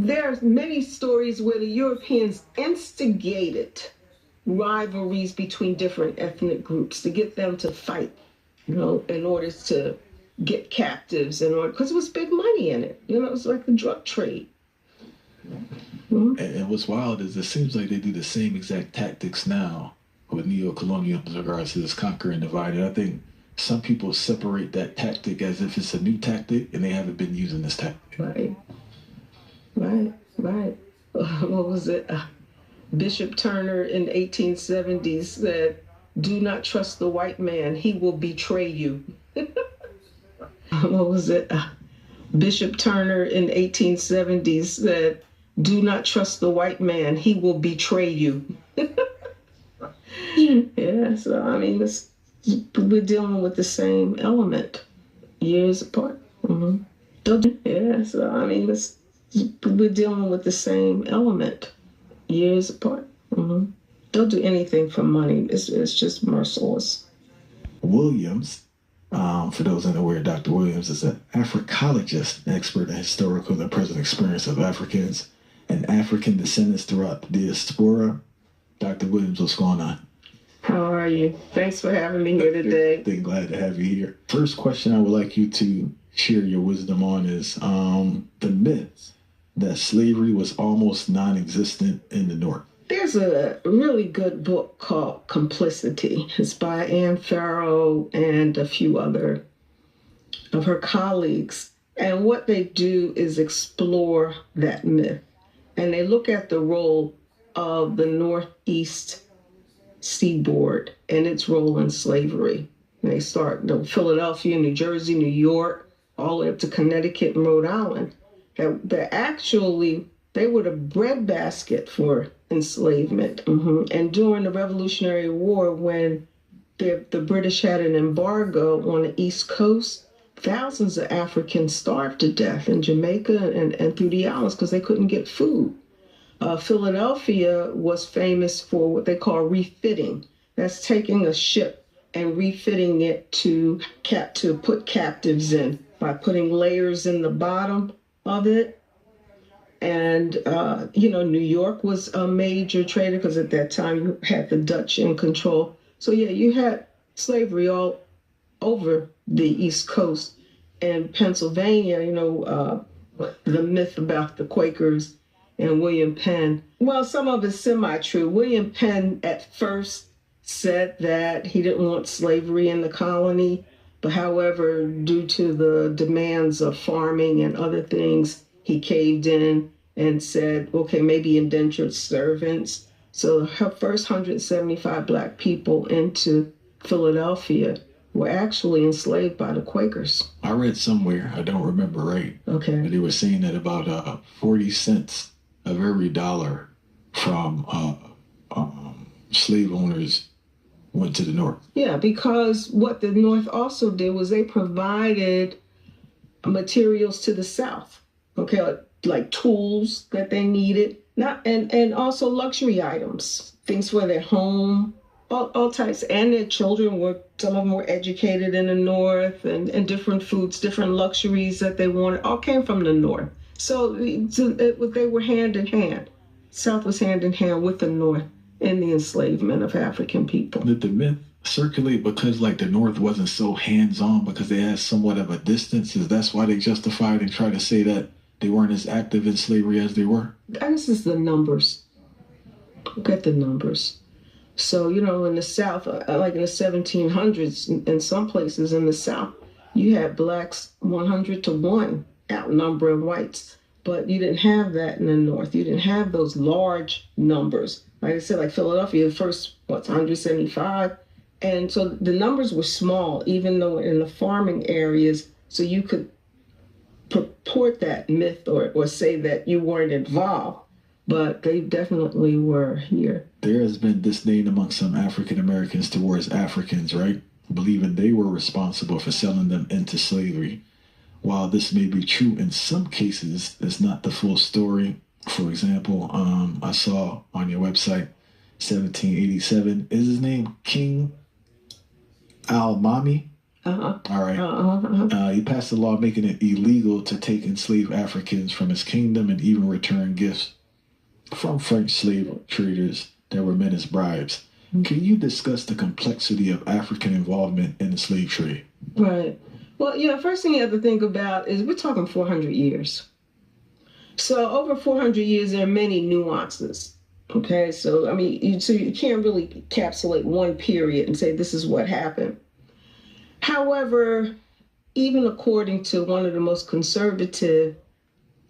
There's many stories where the Europeans instigated rivalries between different ethnic groups to get them to fight, in order to get captives, because it was big money in it. It was like the drug trade. And what's wild is it seems like they do the same exact tactics now with neo-colonial in regards to this conquer and divide. And I think some people separate that tactic as if it's a new tactic and they haven't been using this tactic. Right. What was it? Bishop Turner in the 1870s said, "Do not trust the white man, he will betray you." What was it? Bishop Turner in the 1870s said, "Do not trust the white man, he will betray you." Yeah, so I mean, we're dealing with the same element years apart. Yeah, so I mean, we're dealing with the same element years apart. They'll do anything for money. It's just merciless. Williams, for those unaware, Dr. Williams is an Africologist, expert in historical and present experience of Africans and African descendants throughout the diaspora. Dr. Williams, what's going on? How are you? Thanks for having me here today. Glad to have you here. First question I would like you to share your wisdom on is the myth that slavery was almost non-existent in the North. There's a really good book called Complicity. It's by Anne Farrow and a few other of her colleagues. And what they do is explore that myth. And they look at the role of the Northeast seaboard and its role in slavery. And they start Philadelphia, New Jersey, New York, all the way up to Connecticut and Rhode Island. That actually, they were the breadbasket for enslavement. And during the Revolutionary War, when the British had an embargo on the East Coast, thousands of Africans starved to death in Jamaica and through the islands because they couldn't get food. Philadelphia was famous for what they call refitting. That's taking a ship and refitting it to put captives in by putting layers in the bottom of it. And, New York was a major trader because at that time you had the Dutch in control. So, yeah, you had slavery all over the East Coast. And Pennsylvania, the myth about the Quakers and William Penn. Well, some of it's semi-true. William Penn at first said that he didn't want slavery in the colony, but however, due to the demands of farming and other things, he caved in and said, okay, maybe indentured servants. So her first 175 Black people into Philadelphia were actually enslaved by the Quakers. I read somewhere, I don't remember right, okay, but they were saying that about 40 cents of every dollar from slave owners went to the North. Yeah, because what the North also did was they provided materials to the South, okay, like tools that they needed, and also luxury items, things for their home, all types, and their children some of them were educated in the North, and different foods, different luxuries that they wanted, all came from the North. So they were hand in hand. South was hand in hand with the North in the enslavement of African people. Did the myth circulate because the North wasn't so hands-on because they had somewhat of a distance? Is that's why they justified and try to say that they weren't as active in slavery as they were? I guess it's the numbers. Look at the numbers. So, in the South, like in the 1700s, in some places in the South, you had Blacks 100 to 1 outnumbering whites. But you didn't have that in the North. You didn't have those large numbers. Like I said, like Philadelphia, the first, 175. And so the numbers were small, even though in the farming areas, so you could purport that myth or say that you weren't involved. But they definitely were here. There has been disdain among some African Americans towards Africans, right? Believing they were responsible for selling them into slavery. While this may be true in some cases, it's not the full story. For example, I saw on your website, 1787, is his name King Al-Mami? All right. He passed a law making it illegal to take enslaved Africans from his kingdom and even return gifts from French slave traders that were meant as bribes. Can you discuss the complexity of African involvement in the slave trade? Right. Well, first thing you have to think about is we're talking 400 years. So over 400 years, there are many nuances. Okay, so I mean, you can't really encapsulate one period and say this is what happened. However, even according to one of the most conservative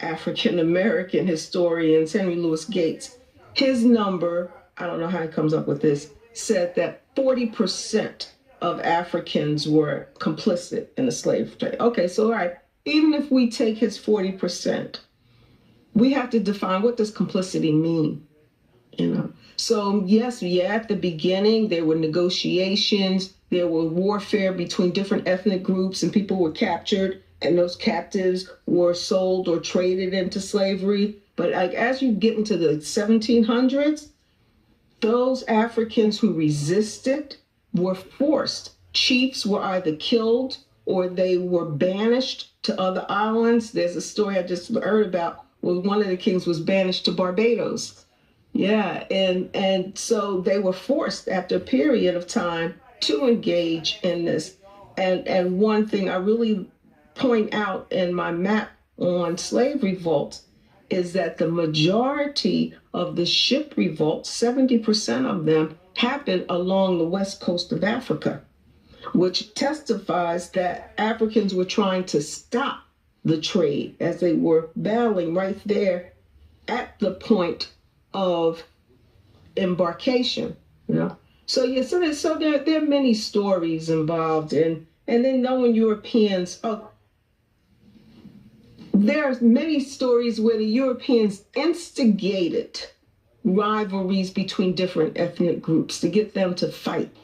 African American historians, Henry Louis Gates, his number, I don't know how he comes up with this, said that 40% of Africans were complicit in the slave trade. Okay, so all right, even if we take his 40%, we have to define what does complicity mean. So yes, at the beginning there were negotiations, there were warfare between different ethnic groups, and people were captured, and those captives were sold or traded into slavery. But like as you get into the 1700s, those Africans who resisted were forced. Chiefs were either killed or they were banished to other islands. There's a story I just heard about where one of the kings was banished to Barbados. Yeah, and so they were forced after a period of time to engage in this. And one thing I really point out in my map on slave revolts is that the majority of the ship revolts, 70% of them, happened along the west coast of Africa, which testifies that Africans were trying to stop the trade as they were battling right there at the point of embarkation. So there are many stories involved, and then knowing Europeans. There's many stories where the Europeans instigated rivalries between different ethnic groups to get them to fight,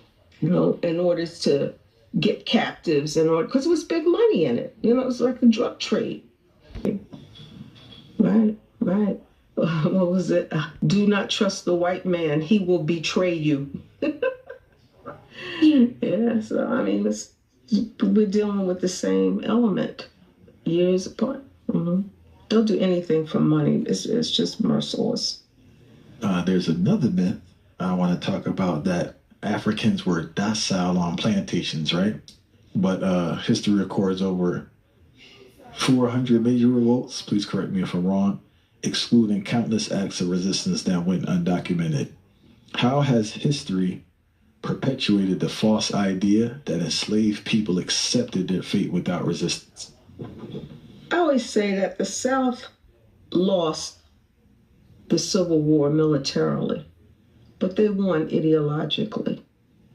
in order to get captives, because it was big money in it. It was like a drug trade. Right. What was it? Do not trust the white man. He will betray you. Yeah, so I mean, we're dealing with the same element years apart. They'll do anything for money. It's just merciless. There's another myth I want to talk about, that Africans were docile on plantations, right? But history records over 400 major revolts, please correct me if I'm wrong, excluding countless acts of resistance that went undocumented. How has history perpetuated the false idea that enslaved people accepted their fate without resistance? I always say that the South lost the Civil War militarily, but they won ideologically.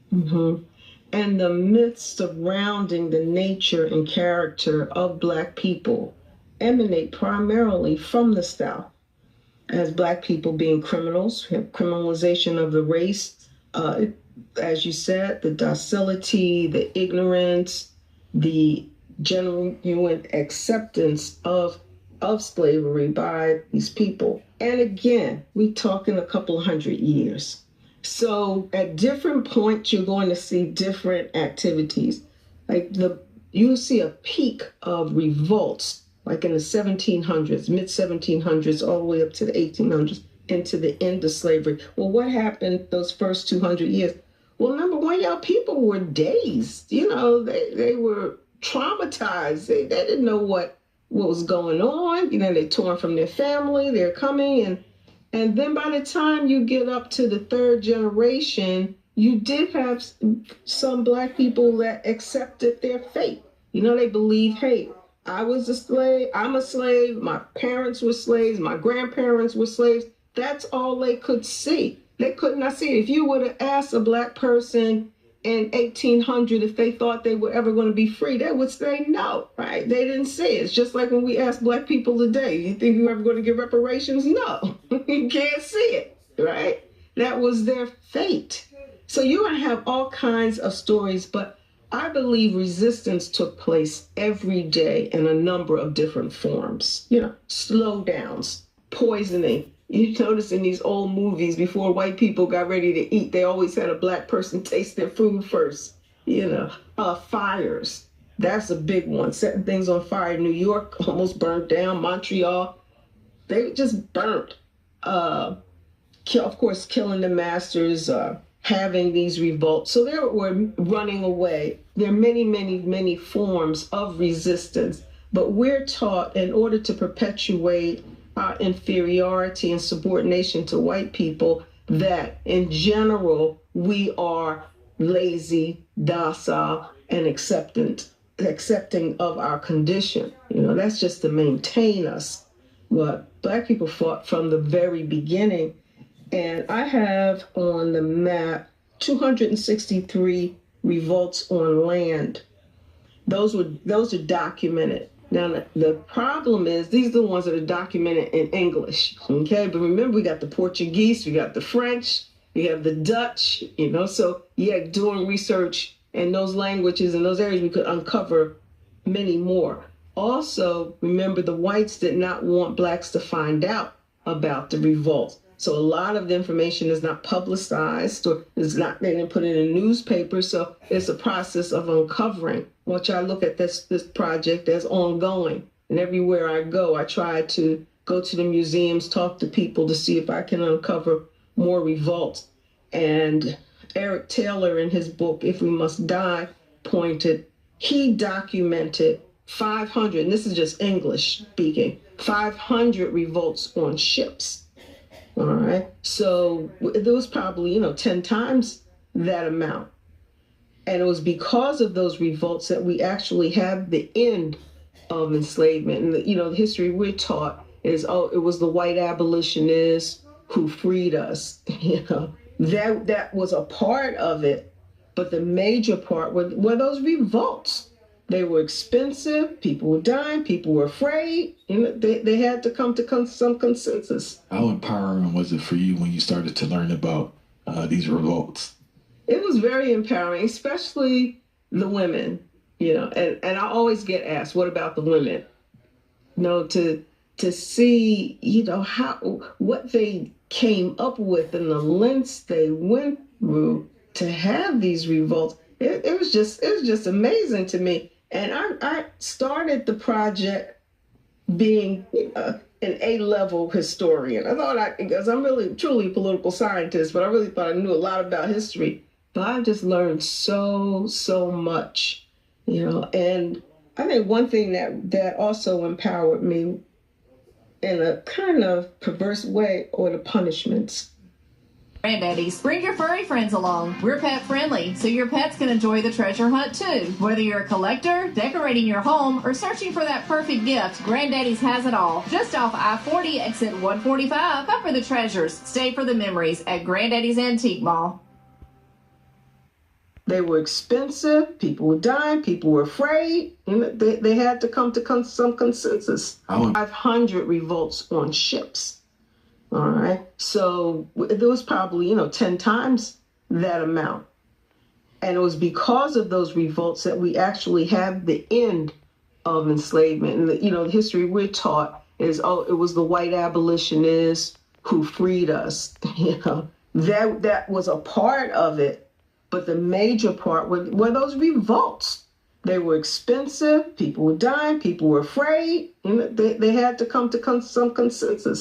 And the myths surrounding the nature and character of Black people emanate primarily from the South, as Black people being criminals, criminalization of the race, as you said, the docility, the ignorance, the genuine acceptance of slavery by these people. And again, we're talking a couple of hundred years. So at different points, you're going to see different activities. Like you see a peak of revolts, like in the 1700s, mid 1700s, all the way up to the 1800s, into the end of slavery. Well, what happened those first 200 years? Well, number one, people were dazed. They were traumatized. They didn't know what was going on. They're torn from their family. They're coming, and then by the time you get up to the third generation, you did have some Black people that accepted their fate. They believe, hey, I was a slave. I'm a slave. My parents were slaves. My grandparents were slaves. That's all they could see. They could not see it. If you would have asked a Black person in 1800 if they thought they were ever going to be free, they would say no, right? They didn't see it. It's just like when we ask Black people today, you think you're ever going to get reparations? No, you can't see it, right? That was their fate. So you're going to have all kinds of stories, but I believe resistance took place every day in a number of different forms. Slowdowns, poisoning. You notice in these old movies, before white people got ready to eat, they always had a Black person taste their food first. Fires. That's a big one. Setting things on fire. New York almost burned down. Montreal, they just burnt. Of course, killing the masters, having these revolts. So they were running away. There are many, many, many forms of resistance. But we're taught in order to perpetuate our inferiority and subordination to white people that in general we are lazy, docile, and accepting of our condition. That's just to maintain us. But Black people fought from the very beginning. And I have on the map 263 revolts on land. Those are documented. Now, the problem is these are the ones that are documented in English, okay? But remember, we got the Portuguese, we got the French, we have the Dutch, so doing research in those languages and those areas, we could uncover many more. Also, remember, the whites did not want Blacks to find out about the revolt. So a lot of the information is not publicized or they didn't put it in newspapers. So it's a process of uncovering, which I look at this project as ongoing. And everywhere I go, I try to go to the museums, talk to people to see if I can uncover more revolts. And Eric Taylor, in his book, If We Must Die, he documented 500, and this is just English speaking, 500 revolts on ships. All right. So there was probably, 10 times that amount. And it was because of those revolts that we actually have the end of enslavement. And, the history we're taught is, it was the white abolitionists who freed us. That was a part of it. But the major part were those revolts. They were expensive. People were dying. People were afraid. They had to come to some consensus. How empowering was it for you when you started to learn about these revolts? It was very empowering, especially the women. And I always get asked, "What about the women?" To see, what they came up with and the lengths they went through to have these revolts. It was just amazing to me. And I started the project being an A-level historian. Because I'm really, truly a political scientist, but I really thought I knew a lot about history. But I just learned so much, And I think one thing that also empowered me in a kind of perverse way are the punishments. Granddaddies, bring your furry friends along. We're pet friendly, so your pets can enjoy the treasure hunt too. Whether you're a collector, decorating your home, or searching for that perfect gift, Granddaddies has it all. Just off I-40, exit 145. Come for the treasures. Stay for the memories at Granddaddy's Antique Mall. They were expensive. People were dying. People were afraid. They had to come to some consensus. 500 revolts on ships. All right. So there was probably, 10 times that amount. And it was because of those revolts that we actually have the end of enslavement. And, the history we're taught is, it was the white abolitionists who freed us. That was a part of it. But the major part were those revolts. They were expensive. People were dying. People were afraid. They had to come to some consensus.